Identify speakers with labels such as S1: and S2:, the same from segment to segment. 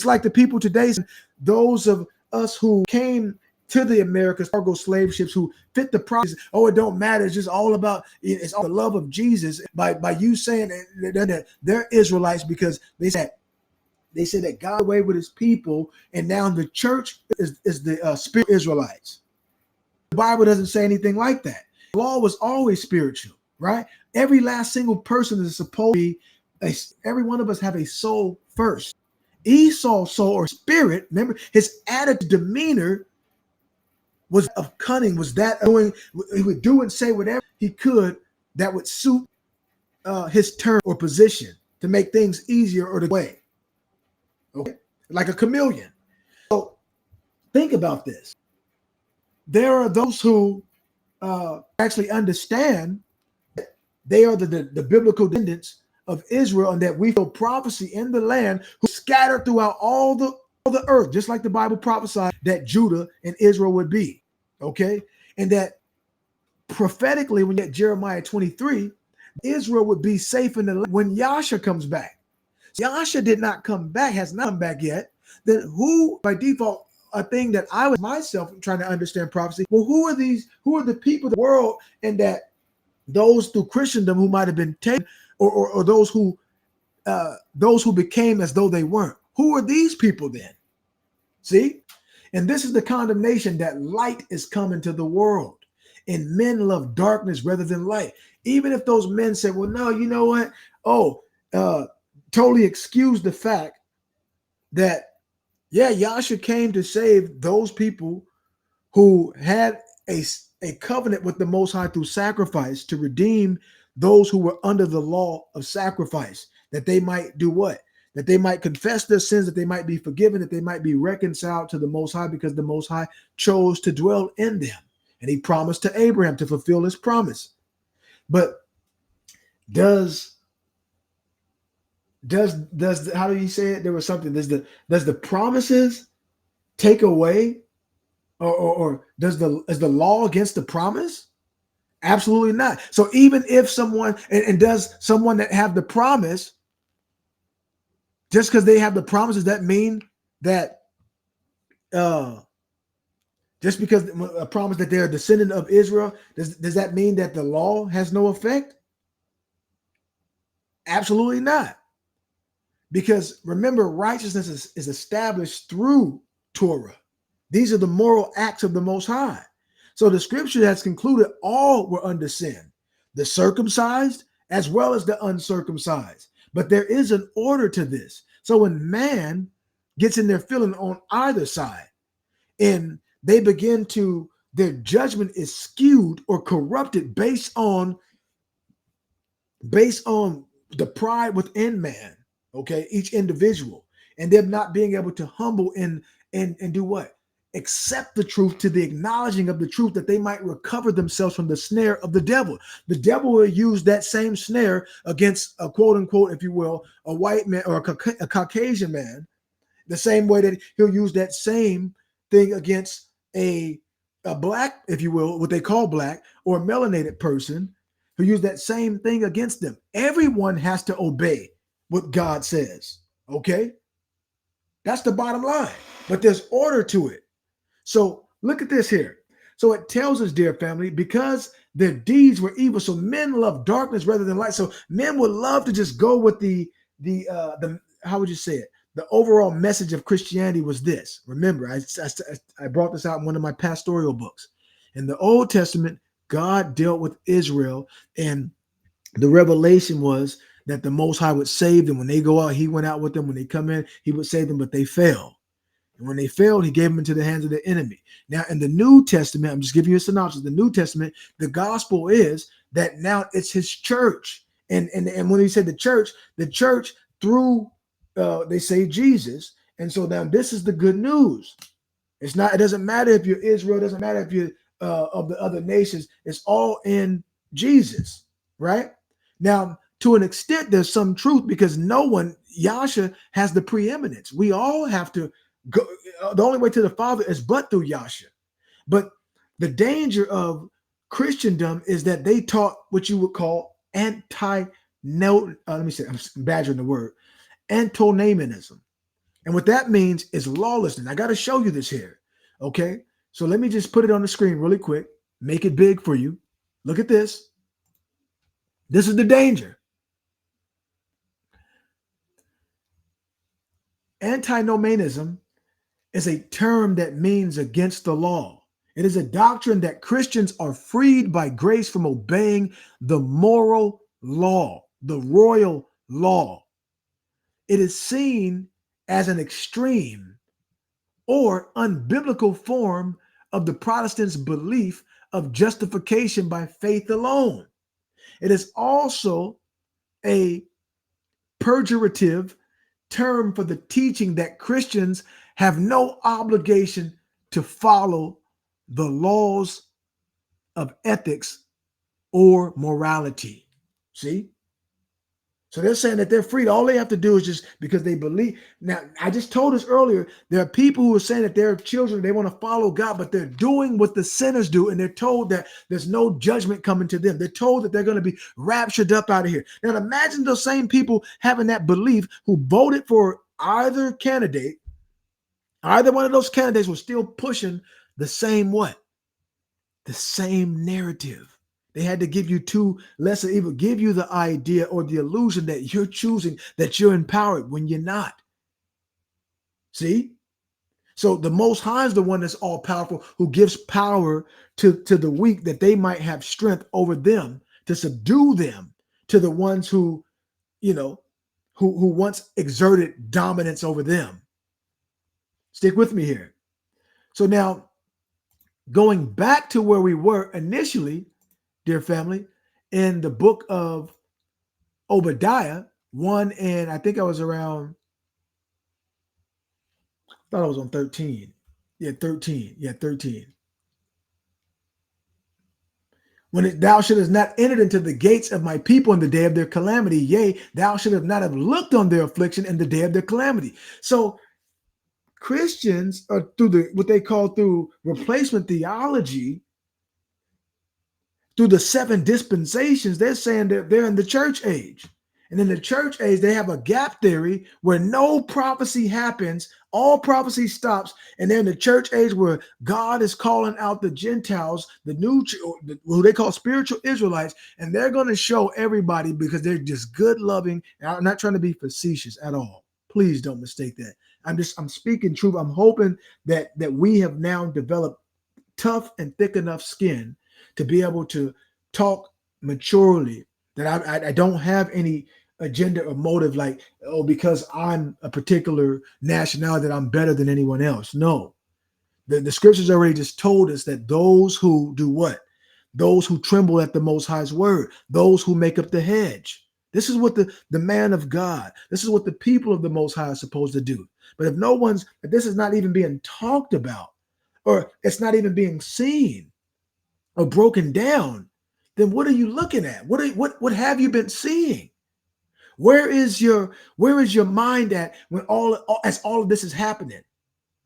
S1: It's like the people today, those of us who came to the Americas, cargo slave ships, who fit the promise. Oh, it don't matter. It's just all about, it's all the love of Jesus. By you saying that they're Israelites because they said that God away with his people, and now the church is the spirit Israelites. The Bible doesn't say anything like that. The law was always spiritual, right? Every last single person is supposed to be, every one of us have a soul first. Esau's soul or spirit, remember, his attitude, demeanor was of cunning, was that doing, he would do and say whatever he could that would suit his turn or position to make things easier or the way. Okay, like a chameleon. So think about this. There are those who actually understand that they are the biblical descendants of Israel, and that we feel prophecy in the land who scattered throughout all the earth, just like the Bible prophesied that Judah and Israel would be. Okay, and that prophetically, when you get Jeremiah 23, Israel would be safe in the land when Yahshua comes back. So Yahshua did not come back, has not come back yet. Then who, by default, a thing that I was myself trying to understand prophecy. Well, who are these? Who are the people of the world, and that those through Christendom who might have been taken, or those who became as though they weren't? Who are these people then? See, and this is the condemnation, that light is coming to the world, and men love darkness rather than light. Even if those men said, "Well, no, you know what? Oh, totally excuse the fact that." Yeah, Yahshua came to save those people who had a covenant with the Most High through sacrifice, to redeem those who were under the law of sacrifice, that they might do what? That they might confess their sins, that they might be forgiven, that they might be reconciled to the Most High, because the Most High chose to dwell in them. And he promised to Abraham to fulfill his promise. But does how do you say it? There was something. Does the promises take away, or is the law against the promise? Absolutely not. So even if someone, and does someone that have the promise, just because they have the promise, does that mean that just because a promise that they're a descendant of Israel, does that mean that the law has no effect? Absolutely not. Because remember, righteousness is established through Torah. These are the moral acts of the Most High. So the scripture has concluded all were under sin, the circumcised as well as the uncircumcised. But there is an order to this. So when man gets in their feeling on either side, and they begin to, their judgment is skewed or corrupted based on the pride within man. Okay, each individual, and them not being able to humble and do what? Accept the truth, to the acknowledging of the truth, that they might recover themselves from the snare of the devil. The devil will use that same snare against a quote unquote, if you will, a white man or a Caucasian man, the same way that he'll use that same thing against a black, if you will, what they call black, or a melanated person, who use that same thing against them. Everyone has to obey what God says. Okay, that's the bottom line. But there's order to it. So look at this here. So it tells us, dear family, because their deeds were evil. So men love darkness rather than light. So men would love to just go with the how would you say it? The overall message of Christianity was this. Remember, I brought this out in one of my pastoral books. In the Old Testament, God dealt with Israel, and the revelation was that the Most High would save them. When they go out, he went out with them. When they come in, he would save them, but they fell. And when they failed, he gave them into the hands of the enemy. Now, in the New Testament, I'm just giving you a synopsis. The New Testament, the gospel is that now it's his church. And when he said the church through, they say Jesus. And so now this is the good news. It doesn't matter if you're Israel, it doesn't matter if you're of the other nations. It's all in Jesus, right? Now, to an extent, there's some truth, because Yahshua has the preeminence. We all have to go. The only way to the Father is but through Yahshua. But the danger of Christendom is that they taught what you would call let me say, I'm badgering the word, antinomianism. And what that means is lawlessness. I got to show you this here. Okay. So let me just put it on the screen really quick, make it big for you. Look at this. This is the danger. Antinomianism is a term that means against the law. It is a doctrine that Christians are freed by grace from obeying the moral law, the royal law. It is seen as an extreme or unbiblical form of the Protestants' belief of justification by faith alone. It is also a pejorative term for the teaching that Christians have no obligation to follow the laws of ethics or morality. See? So they're saying that they're free. All they have to do is just because they believe. Now, I just told us earlier, there are people who are saying that they're children, they want to follow God, but they're doing what the sinners do, and they're told that there's no judgment coming to them. They're told that they're going to be raptured up out of here. Now, imagine those same people having that belief who voted for either candidate. Either one of those candidates was still pushing the same what? The same narrative. They had to give you two lesser evil, give you the idea or the illusion that you're choosing, that you're empowered when you're not. See? So the Most High is the one that's all powerful, who gives power to the weak that they might have strength over them, to subdue them, to the ones who, who once exerted dominance over them. Stick with me here. So now, going back to where we were initially, dear family, in the book of Obadiah 1, and I think I was around, I thought I was on 13. Yeah, 13. Yeah, 13. Thou shouldest not entered into the gates of my people in the day of their calamity. Yea, thou shouldest not have looked on their affliction in the day of their calamity. So Christians are through what they call through replacement theology, through the 7 dispensations, they're saying that they're in the church age. And in the church age, they have a gap theory where no prophecy happens, all prophecy stops, and they're in the church age where God is calling out the Gentiles, who they call spiritual Israelites, and they're going to show everybody because they're just good, loving. And I'm not trying to be facetious at all. Please don't mistake that. I'm speaking truth. I'm hoping that we have now developed tough and thick enough skin to be able to talk maturely, that I don't have any agenda or motive like, oh, because I'm a particular nationality that I'm better than anyone else. No, the scriptures already just told us that those who do what? Those who tremble at the Most High's word, those who make up the hedge. This is what the man of God, this is what the people of the Most High are supposed to do. But if this is not even being talked about, or it's not even being seen or broken down, then what are you looking at? What have you been seeing? Where is your mind at when all of this is happening?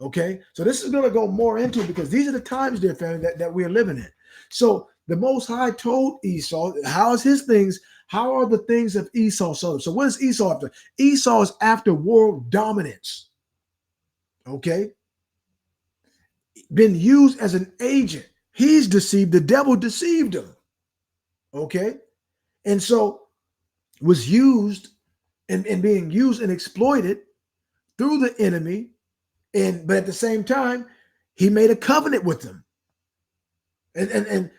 S1: Okay, so this is going to go more into it because these are the times, dear family, that we're living in. So the Most High told Esau, how are the things of Esau? So what is Esau after? Esau is after world dominance. Okay, been used as an agent. He's deceived. The devil deceived him. Okay, and so was used and being used and exploited through the enemy, but at the same time, he made a covenant with them. And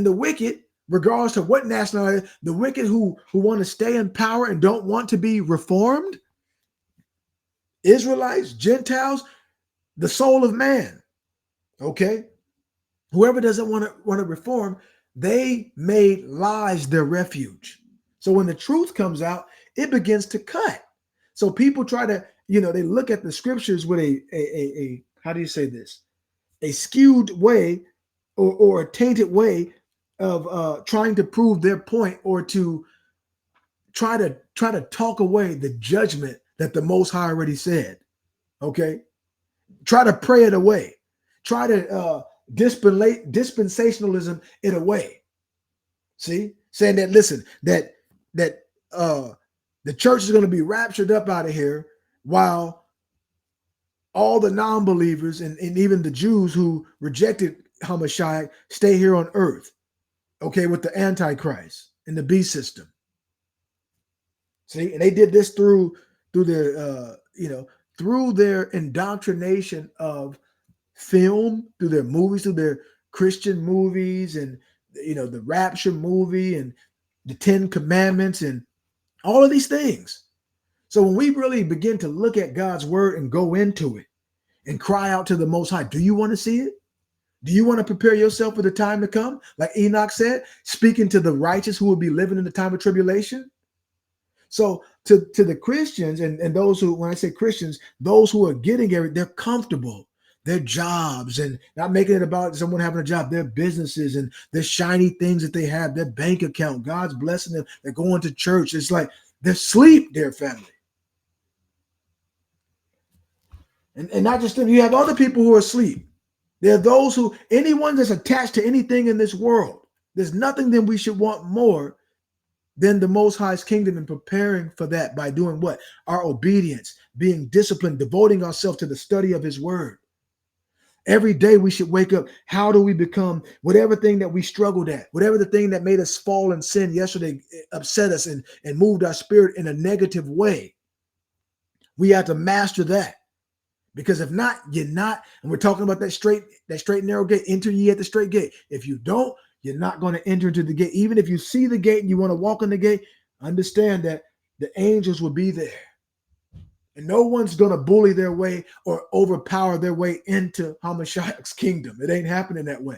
S1: the wicked, regardless of what nationality, the wicked who want to stay in power and don't want to be reformed, Israelites, Gentiles, the soul of man. Okay, whoever doesn't want to reform, they made lies their refuge. So when the truth comes out, it begins to cut. So people try to, they look at the scriptures with a how do you say this? A skewed way or a tainted way of trying to prove their point, or to try to talk away the judgment that the Most High already said. Okay, try to pray it away. Try to dispensationalism it away. See, saying that, listen, that the church is going to be raptured up out of here while all the non-believers and even the Jews who rejected Hamashiach stay here on earth, okay, with the Antichrist and the beast system. See, and they did this through their through their indoctrination of film, through their movies, through their Christian movies, and the Rapture movie and the Ten Commandments and all of these things. So when we really begin to look at God's word and go into it and cry out to the Most High, do you want to see it? Do you want to prepare yourself for the time to come? Like Enoch said, speaking to the righteous who will be living in the time of tribulation. So to the Christians and those who, when I say Christians, those who are getting everything, they're comfortable, their jobs, and not making it about someone having a job, their businesses and their shiny things that they have, their bank account, God's blessing them. They're going to church. It's like they're asleep, dear family. And not just them, you have other people who are asleep. There are those who, anyone that's attached to anything in this world, there's nothing that we should want more than the Most High's kingdom, and preparing for that by doing what? Our obedience, being disciplined, devoting ourselves to the study of his word. Every day we should wake up. How do we become whatever thing that we struggled at, whatever the thing that made us fall in sin yesterday, upset us and moved our spirit in a negative way? We have to master that. Because if not, you're not, and we're talking about that straight and narrow gate. Enter ye at the straight gate. If you don't, you're not going to enter into the gate. Even if you see the gate and you want to walk in the gate, understand that the angels will be there. And no one's going to bully their way or overpower their way into Hamashiach's kingdom. It ain't happening that way.